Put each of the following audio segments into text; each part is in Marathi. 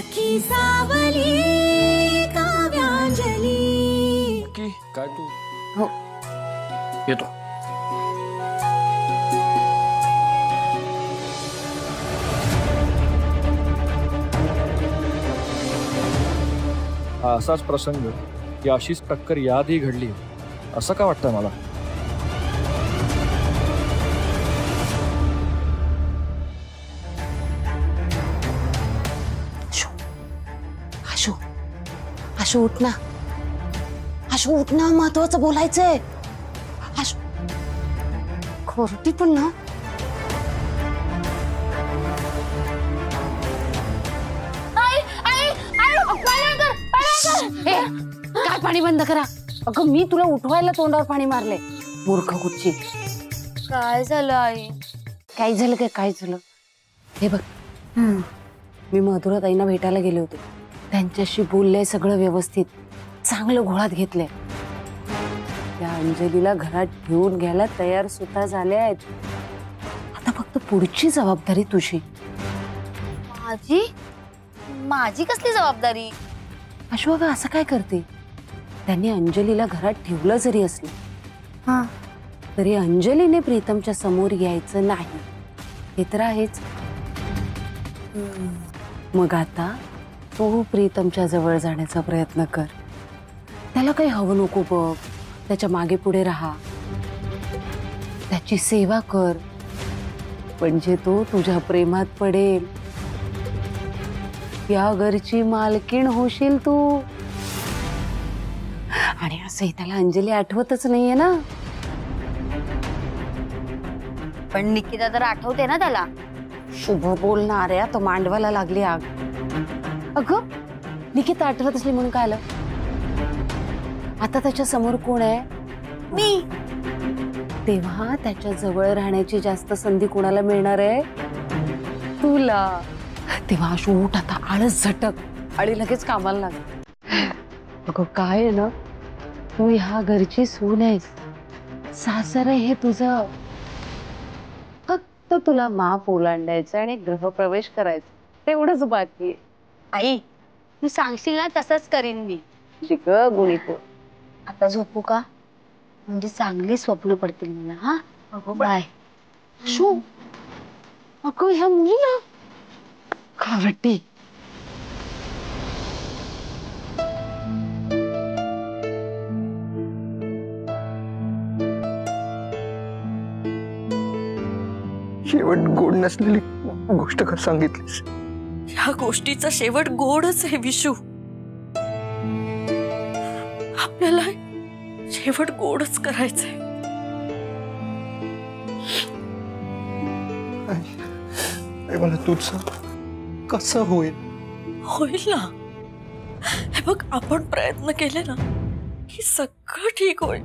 सखी सावली काव्यांजली। काय तू? हो येतो। हा असाच प्रसंग की अशीच टक्कर याआधी घडली असं का वाटतं मला? आशू आशू उठ ना, आशू उठ ना, महत्वाचं बोलायचंय। आशू खोरटी पण ना। काय पाणी बंद करा। अगं मी तुला उठवायला तोंडावर पाणी मारले, मूर्ख कुच्ची। काय झालं आई? काय झालं काय झालं? हे बघ, मी मधुराताईंना भेटायला गेले होते, त्यांच्याशी बोलले, सगळं व्यवस्थित, चांगलं घोळात घेतलंय। त्या अंजलीला घरात घेऊन घ्यायला तयार सुद्धा झाले आहेत। आता फक्त पुढची जबाबदारी तुझी। माझी? माझी कसली जबाबदारी? आशू अगं असं काय करते? त्यांनी अंजलीला घरात ठेवलं जरी असलं तरी अंजलीने प्रीतमच्या समोर यायचं नाही, हे तर आहेच। मग आता तू प्रीतमच्या जवळ जाण्याचा प्रयत्न कर। त्याला काही हवं नको बघ, त्याच्या मागे पुढे राहा, त्याची सेवा कर, म्हणजे तो तुझ्या प्रेमात पडेल। या घरची मालकीण होशील तू। आणि असंही त्याला अंजली आठवतच नाहीये ना? पण निकिता तर आठवते ना त्याला। शुभ बोलणाऱ्या, तो मांडवाला लागली आग। अगं निकिता आठवत असली म्हणून काय आलं? आता त्याच्या समोर कोण आहे? मी। तेव्हा त्याच्या जवळ राहण्याची जास्त संधी कोणाला मिळणार आहे? तुला। तेव्हा आशू उठ आता, आळस झटक आणि लगेच कामाला लाग। अगं काय आहे ना, तू ह्या घरची सून आहेस, सासर आहे हे तुझं। फक्त तुला माप ओलांडायचं आणि गृहप्रवेश करायचा, तेवढंच बाकी आहे। आई तू सांगशील ना तसंच करीन मी। शिक गुणित। आता झोपू का? म्हणजे चांगली स्वप्न पडतील मला। हा बाय। शू अगं ह्या मुलीला खावटी। शेवट गोड नसलेली गोष्ट का सांगितलीस? ह्या गोष्टीचा शेवट गोडच आहे विशू। आपल्याला शेवट गोडच करायचंय। मला तूच कसं होईल? होईल ना, हे बघ, आपण प्रयत्न केले ना की सगळं ठीक होईल।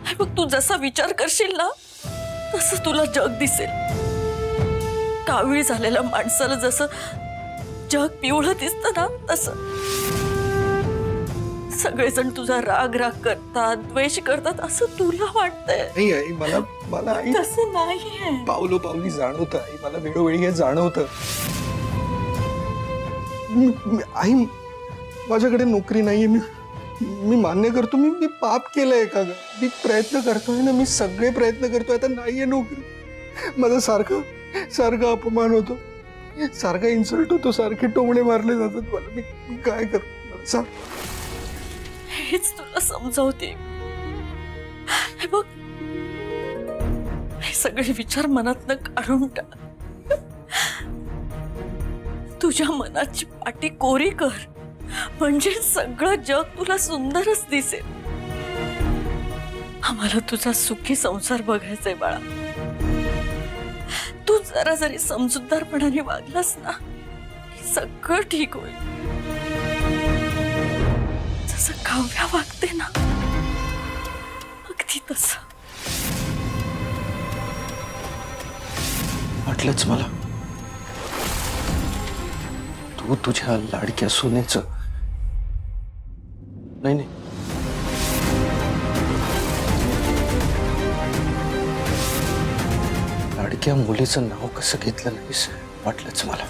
हे बघ, तू जसा विचार करशील ना तसं तुला जग दिसेल। कावीळ झालेल्या माणसाला जसं जग पिवळं दिसतं ना, तसं सगळेजण तुझा राग करतात, द्वेष करतात असं तुला वाटतंय। नाही आई, मला आई तसं नाहीये। पावलोपावली जाणवतं आई, मला वेळोवेळी हे जाणवतं। आई माझ्याकडे नोकरी नाहीये, मी मान्य करतो, मी पाप केलंय का? मी प्रयत्न करतोय ना, मी सगळे प्रयत्न करतोय, आता नाहीये नोकरी। माझा सारखा अपमान होतो, सारखा इन्सल्ट होतो, सारखे टोमणे मारले जातात मला। मी काय करू सांग? हेच तुला समजावते। हे बघ, हे सगळे विचार मनातनं काढून टाक। तुझ्या मनाची पाटी कोरी कर, म्हणजे सगळं जग तुला सुंदरच दिसेल। आम्हाला तुझा सुखी संसार बघायचाय बाळा। तू जरा जरी समजूतदारपणाने वागलास ना, सगळं ठीक होईल। जसं काव्या वागते ना, अगदी तसं। वाटलंच मला, तू तुझ्या लाडक्या सुनेचं नाही, लाडक्या मुलीचं नाव कसं घेतलं नाहीस, वाटलंच मला।